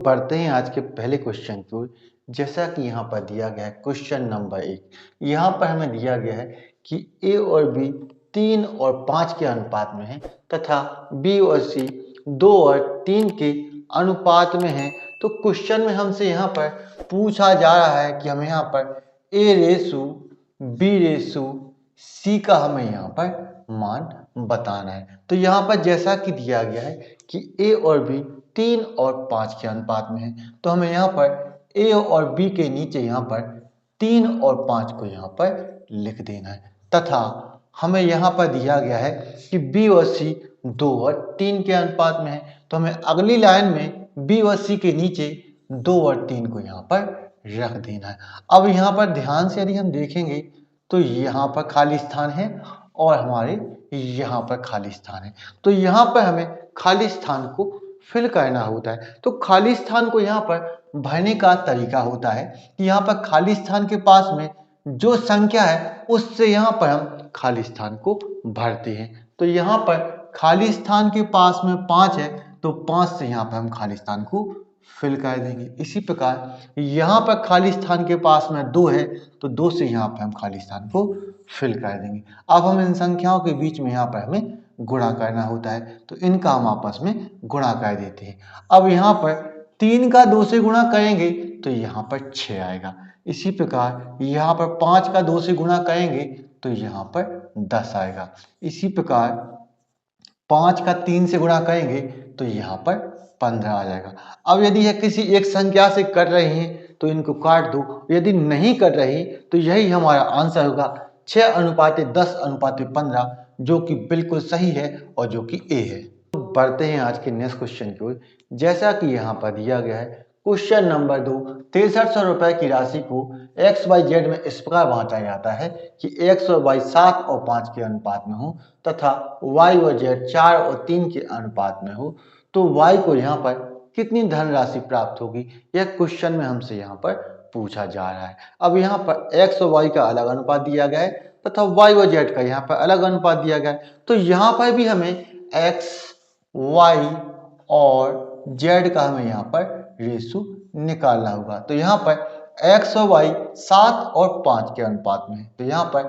बढ़ते हैं आज के पहले क्वेश्चन की ओर। जैसा कि यहाँ पर दिया गया है क्वेश्चन नंबर 1। यहाँ पर हमें दिया गया है कि ए और बी 3 और 5 के अनुपात में है तथा बी और सी 2 और 3 के अनुपात में है। तो क्वेश्चन में हमसे यहाँ पर पूछा जा रहा है कि हमें यहाँ पर ए रेशु बी रेशु सी का हमें यहाँ पर मान बताना है। तो यहाँ पर जैसा कि दिया गया है कि ए और बी 3 और 5 के अनुपात में है, तो हमें यहाँ पर ए और बी के नीचे यहाँ पर 3 और 5 को यहाँ पर लिख देना है तथा हमें यहाँ पर दिया गया है कि बी और सी 2 और 3 के अनुपात में है, तो हमें अगली लाइन में बी और सी के नीचे 2 और 3 को यहाँ पर रख देना है। अब यहाँ पर ध्यान से यदि हम देखेंगे तो यहाँ पर खाली स्थान है और हमारे यहाँ पर खाली स्थान है, तो यहाँ पर हमें खाली स्थान को फिल करना होता है। तो खाली स्थान को यहाँ पर भरने का तरीका होता है कि यहाँ पर खाली स्थान के पास में जो संख्या है उससे यहाँ पर हम खाली स्थान को भरते हैं। तो यहाँ पर खाली स्थान के पास में 5 है, तो 5 से यहाँ पर हम खाली स्थान को फिल कर देंगे। इसी प्रकार यहाँ पर खाली स्थान के पास में 2 है, तो 2 से यहाँ पर हम खाली स्थान को फिल कर देंगे। अब हम इन संख्याओं के बीच में यहाँ पर हमें गुणा करना होता है, तो इनका हम आपस में गुणा कर देते हैं। अब यहाँ पर 3 का 2 से गुणा करेंगे तो यहाँ पर 6 आएगा। इसी प्रकार यहाँ पर 5 का 2 से गुणा करेंगे तो यहाँ पर 10 आएगा। इसी प्रकार 5 का 3 से गुणा करेंगे तो यहाँ पर 15 आ जाएगा। अब यदि यह किसी एक संख्या से कर रहे हैं तो इनको काट दो, यदि नहीं कर रही तो यही हमारा आंसर होगा 6:10:15, जो कि बिल्कुल सही है और जो कि ए है। तो बढ़ते हैं आज के नेक्स्ट क्वेश्चन की ओर। जैसा कि यहाँ पर दिया गया है क्वेश्चन नंबर 2, 6300 रुपए की राशि को एक्स वाई जेड में इस प्रकार बांटा जाता है कि एक्स और वाई 7 और 5 के अनुपात में हो तथा वाई और जेड 4 और 3 के अनुपात में हो, तो वाई को यहाँ पर कितनी धनराशि प्राप्त होगी, यह क्वेश्चन में हमसे यहाँ पर पूछा जा रहा है। अब यहाँ पर एक्स और वाई का अलग अनुपात दिया गया है तथा वाई और जेड का यहाँ पर अलग अनुपात दिया गया है, तो यहाँ पर भी हमें एक्स वाई और जेड का हमें यहाँ पर रेशो निकालना होगा। तो यहाँ पर एक्स और वाई 7 और 5 के अनुपात में है, तो यहाँ पर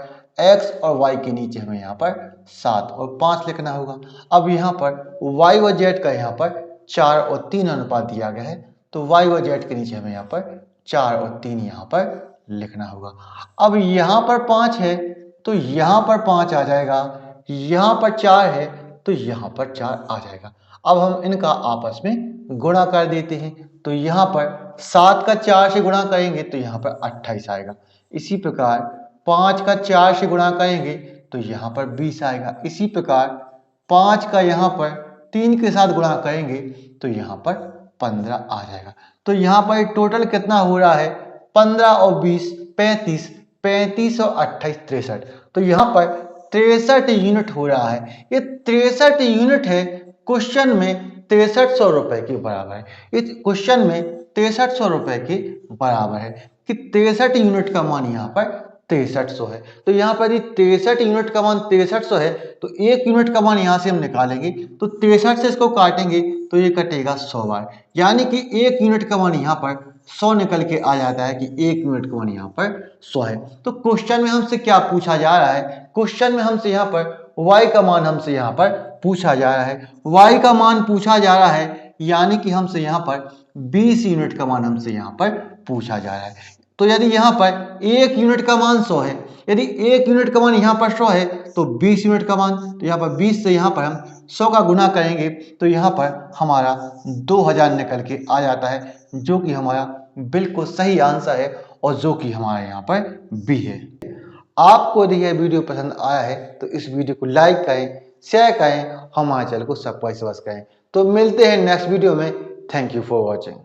एक्स और वाई के नीचे हमें यहाँ पर 7 और 5 लिखना होगा। अब यहाँ पर वाई और जेड का यहाँ पर 4 और 3 अनुपात दिया गया है, तो वाई और जेड के नीचे हमें यहाँ पर 4 और 3 यहाँ पर लिखना होगा। अब यहाँ पर 5 है तो यहाँ पर 5 आ जाएगा, यहाँ पर 4 है तो यहाँ पर 4 आ जाएगा। अब हम इनका आपस में गुणा कर देते हैं, तो यहाँ पर 7 का 4 से गुणा करेंगे तो यहाँ पर 28 आएगा। इसी प्रकार 5 का 4 से गुणा करेंगे तो यहाँ पर 20 आएगा। इसी प्रकार 5 का यहाँ पर 3 के साथ गुणा करेंगे तो यहाँ पर 15 आ जाएगा। तो यहाँ पर टोटल कितना हो रहा है, 15 और 20 35, 35 और 28 63, तो यहाँ पर 63 यूनिट हो रहा है। ये 63 यूनिट है, क्वेश्चन में 6300 रुपए के बराबर है। इस क्वेश्चन में 6300 रुपए के बराबर है कि 63 यूनिट का मान यहाँ पर 6300 है। तो यहाँ पर यदि 63 यूनिट का मान 6300 है तो 1 यूनिट का मान यहाँ से हम निकालेंगे, तो 63 से इसको काटेंगे तो ये कटेगा 100 बार, यानी कि 1 यूनिट का मान यहाँ पर 100 निकल के आ जाता है कि 1 यूनिट का मान यहाँ पर 100 है। तो क्वेश्चन में हमसे क्या पूछा जा रहा है, क्वेश्चन में हमसे यहाँ पर y का मान हमसे यहाँ पर पूछा जा रहा है, y का मान पूछा जा रहा है, यानी कि हमसे यहाँ पर 20 यूनिट का मान हमसे यहाँ पर पूछा जा रहा है। तो यदि यहाँ पर 1 यूनिट का मान 100 है, यदि 1 यूनिट का मान यहाँ पर 100 है तो 20 यूनिट का मान, तो यहाँ पर 20 से यहाँ पर हम 100 का गुना करेंगे तो यहाँ पर हमारा 2000 निकल के आ जाता है, जो कि हमारा बिल्कुल सही आंसर है और जो कि हमारे यहाँ पर बी है। आपको यदि यह वीडियो पसंद आया है तो इस वीडियो को लाइक करें, शेयर करें, हमारे चैनल को सब्सक्राइब करें। तो मिलते हैं नेक्स्ट वीडियो में। Thank you for watching.